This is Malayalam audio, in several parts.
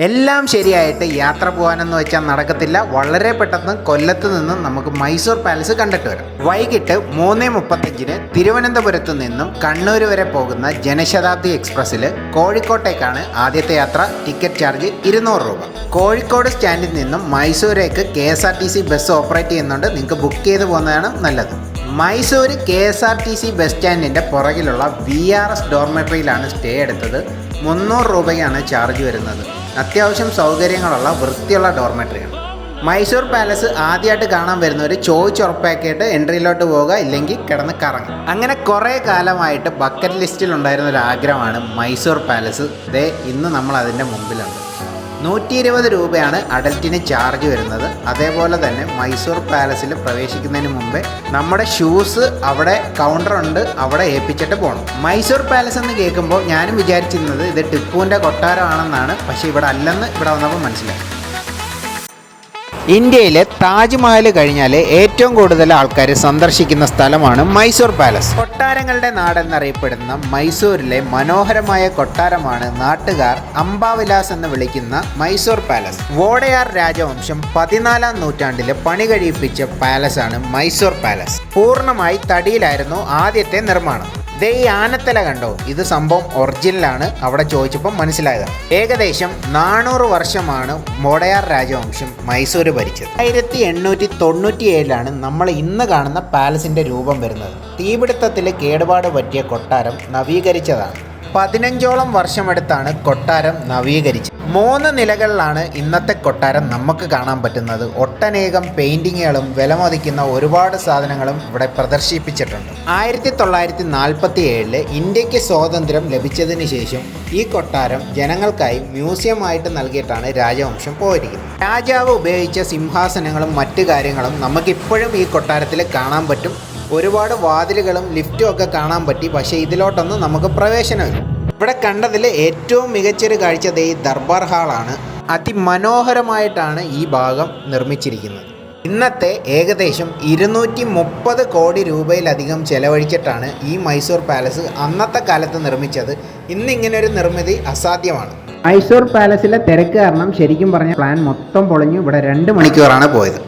എല്ലാം ശരിയായിട്ട് യാത്ര പോകാനെന്ന് വെച്ചാൽ നടക്കത്തില്ല. വളരെ പെട്ടെന്ന് കൊല്ലത്ത് നിന്നും നമുക്ക് മൈസൂർ പാലസ് കണ്ടിട്ട് വരാം. വൈകിട്ട് 3:35 തിരുവനന്തപുരത്ത് നിന്നും കണ്ണൂർ വരെ പോകുന്ന ജനശതാബ്ദി എക്സ്പ്രസ്സിൽ കോഴിക്കോട്ടേക്കാണ് ആദ്യത്തെ യാത്ര. ടിക്കറ്റ് ചാർജ് 200 രൂപ. കോഴിക്കോട് സ്റ്റാൻഡിൽ നിന്നും മൈസൂരേക്ക് KSRTC ബസ് ഓപ്പറേറ്റ് ചെയ്യുന്നുണ്ട്. നിങ്ങൾക്ക് ബുക്ക് ചെയ്ത് പോകുന്നതാണ് നല്ലത്. മൈസൂർ KSRTC ബസ് സ്റ്റാൻഡിൻ്റെ പുറകിലുള്ള VRS ഡോർമെട്രിയിലാണ് സ്റ്റേ എടുത്തത്. 300 രൂപയാണ് ചാർജ് വരുന്നത്. അത്യാവശ്യം സൗകര്യങ്ങളുള്ള വൃത്തിയുള്ള ഡോർമെട്രിയാണ്. മൈസൂർ പാലസ് ആദ്യമായിട്ട് കാണാൻ വരുന്നവർ ചോദിച്ചുറപ്പാക്കിയിട്ട് എൻട്രിയിലോട്ട് പോവുക, ഇല്ലെങ്കിൽ കിടന്ന് കറങ്ങും. അങ്ങനെ കുറേ കാലമായിട്ട് ബക്കറ്റ് ലിസ്റ്റിൽ ഉണ്ടായിരുന്ന ഒരു ആഗ്രഹമാണ് മൈസൂർ പാലസ്. ഇന്ന് നമ്മൾ അതിൻ്റെ മുമ്പിലുണ്ട്. 120 രൂപയാണ് അഡൽറ്റിന് ചാർജ് വരുന്നത്. അതേപോലെ തന്നെ മൈസൂർ പാലസിൽ പ്രവേശിക്കുന്നതിന് മുമ്പേ നമ്മുടെ ഷൂസ് അവിടെ കൗണ്ടറുണ്ട്, അവിടെ ഏൽപ്പിച്ചിട്ട് പോകണം. മൈസൂർ പാലസ് എന്ന് കേൾക്കുമ്പോൾ ഞാനും വിചാരിച്ചിരുന്നത് ഇത് ടിപ്പുവിൻ്റെ കൊട്ടാരമാണെന്നാണ്. പക്ഷേ ഇവിടെ അല്ലെന്ന് ഇവിടെ വന്നപ്പോൾ മനസ്സിലായി. ഇന്ത്യയിലെ താജ്മഹൽ കഴിഞ്ഞാൽ ഏറ്റവും കൂടുതൽ ആൾക്കാർ സന്ദർശിക്കുന്ന സ്ഥലമാണ് മൈസൂർ പാലസ്. കൊട്ടാരങ്ങളുടെ നാടെന്നറിയപ്പെടുന്ന മൈസൂരിലെ മനോഹരമായ കൊട്ടാരമാണ് നാട്ടുകാർ അംബാവിലാസ് എന്ന് വിളിക്കുന്ന മൈസൂർ പാലസ്. വോഡയാർ രാജവംശം 14-ാം നൂറ്റാണ്ടിൽ പണി കഴിപ്പിച്ച പാലസാണ് മൈസൂർ പാലസ്. പൂർണ്ണമായി തടിയിലായിരുന്നു ആദ്യത്തെ നിർമ്മാണം. ഈ ആനത്തല കണ്ടോ, ഇത് സംഭവം ഒറിജിനലാണ്. അവിടെ ചോദിച്ചപ്പോൾ മനസ്സിലായത്. ഏകദേശം 400 വർഷമാണ് വോഡയാർ രാജവംശം മൈസൂർ ഭരിച്ചത്. 1897 നമ്മൾ ഇന്ന് കാണുന്ന പാലസിന്റെ രൂപം വരുന്നത്. തീപിടുത്തത്തിൽ കേടുപാട് പറ്റിയ കൊട്ടാരം നവീകരിച്ചതാണ്. 15ഓളം വർഷമെടുത്താണ് കൊട്ടാരം നവീകരിച്ചത്. 3 നിലകളിലാണ് ഇന്നത്തെ കൊട്ടാരം നമുക്ക് കാണാൻ പറ്റുന്നത്. ഒട്ടനേകം പെയിന്റിങ്ങുകളും വിലമതിക്കുന്ന ഒരുപാട് സാധനങ്ങളും ഇവിടെ പ്രദർശിപ്പിച്ചിട്ടുണ്ട്. 1947 ഇന്ത്യക്ക് സ്വാതന്ത്ര്യം ലഭിച്ചതിന് ശേഷം ഈ കൊട്ടാരം ജനങ്ങൾക്കായി മ്യൂസിയമായിട്ട് നൽകിയിട്ടാണ് രാജവംശം പോയിരിക്കുന്നത്. രാജാവ് ഉപയോഗിച്ച സിംഹാസനങ്ങളും മറ്റു കാര്യങ്ങളും നമുക്കിപ്പോഴും ഈ കൊട്ടാരത്തിൽ കാണാൻ പറ്റും. ഒരുപാട് വാതിലുകളും ലിഫ്റ്റും ഒക്കെ കാണാൻ പറ്റി. പക്ഷേ ഇതിലോട്ടൊന്നും നമുക്ക് പ്രവേശനമില്ല. ഇവിടെ കണ്ടതിൽ ഏറ്റവും മികച്ചൊരു കാഴ്ച ഈ ദർബാർ ഹാളാണ്. അതിമനോഹരമായിട്ടാണ് ഈ ഭാഗം നിർമ്മിച്ചിരിക്കുന്നത്. ഇന്നത്തെ ഏകദേശം 230 കോടി രൂപയിലധികം ചെലവഴിച്ചിട്ടാണ് ഈ മൈസൂർ പാലസ് അന്നത്തെ കാലത്ത് നിർമ്മിച്ചത്. ഇന്നിങ്ങനൊരു നിർമ്മിതി അസാധ്യമാണ്. മൈസൂർ പാലസിലെ തിരക്ക് കാരണം ശരിക്കും പറഞ്ഞ പ്ലാൻ മൊത്തം പൊളിഞ്ഞു. ഇവിടെ 2 മണിക്കൂറാണ് പോയത്.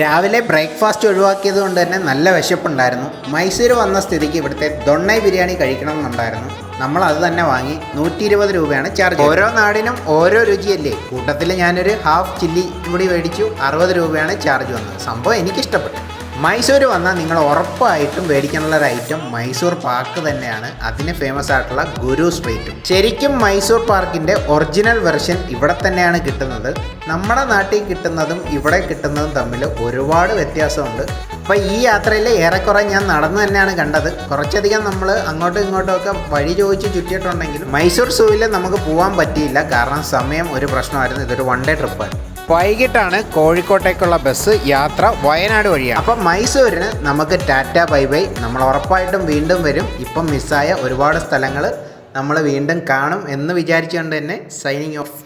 രാവിലെ ബ്രേക്ക്ഫാസ്റ്റ് ഒഴിവാക്കിയത് കൊണ്ട് തന്നെ നല്ല വിശപ്പുണ്ടായിരുന്നു. മൈസൂർ വന്ന സ്ഥിതിക്ക് ഇവിടുത്തെ ദൊണ്ണൈ ബിരിയാണി കഴിക്കണം എന്നുണ്ടായിരുന്നു. നമ്മൾ അത് തന്നെ വാങ്ങി. 120 രൂപയാണ് ചാർജ്. ഓരോ നാടിനും ഓരോ രുചിയല്ലേ. കൂട്ടത്തിൽ ഞാനൊരു ഹാഫ് ചില്ലി കൂടി മേടിച്ചു. 60 രൂപയാണ് ചാർജ് വന്നത്. സംഭവം എനിക്കിഷ്ടപ്പെട്ടു. മൈസൂർ വന്നാൽ നിങ്ങൾ ഉറപ്പായിട്ടും മേടിക്കാനുള്ള ഒരു ഐറ്റം മൈസൂർ പാർക്ക് തന്നെയാണ്. അതിന് ഫേമസ് ആയിട്ടുള്ള ഗുരു സ്ട്രീറ്റും. ശരിക്കും മൈസൂർ പാർക്കിൻ്റെ ഒറിജിനൽ വെർഷൻ ഇവിടെ തന്നെയാണ് കിട്ടുന്നത്. നമ്മുടെ നാട്ടിൽ കിട്ടുന്നതും ഇവിടെ കിട്ടുന്നതും തമ്മിൽ ഒരുപാട് വ്യത്യാസമുണ്ട്. അപ്പോൾ ഈ യാത്രയിൽ ഏറെക്കുറെ ഞാൻ നടന്നു തന്നെയാണ് കണ്ടത്. കുറച്ചധികം നമ്മൾ അങ്ങോട്ടും ഇങ്ങോട്ടും ഒക്കെ വഴി ചോദിച്ച് ചുറ്റിയിട്ടുണ്ടെങ്കിലും മൈസൂർ സൂവിൽ നമുക്ക് പോകാൻ പറ്റിയില്ല. കാരണം സമയം ഒരു പ്രശ്നമായിരുന്നു. ഇതൊരു 1 ഡേ ട്രിപ്പായിരുന്നു. വൈകിട്ടാണ് കോഴിക്കോട്ടേക്കുള്ള ബസ് യാത്ര. വയനാട് വഴിയാണ്. അപ്പം മൈസൂരിന് നമുക്ക് ടാറ്റ ബൈ ബൈ. നമ്മൾ ഉറപ്പായിട്ടും വീണ്ടും വരും. ഇപ്പം മിസ്സായ ഒരുപാട് സ്ഥലങ്ങൾ നമ്മൾ വീണ്ടും കാണും എന്ന് വിചാരിച്ചുകൊണ്ട് തന്നെ സൈനിങ് ഓഫ്.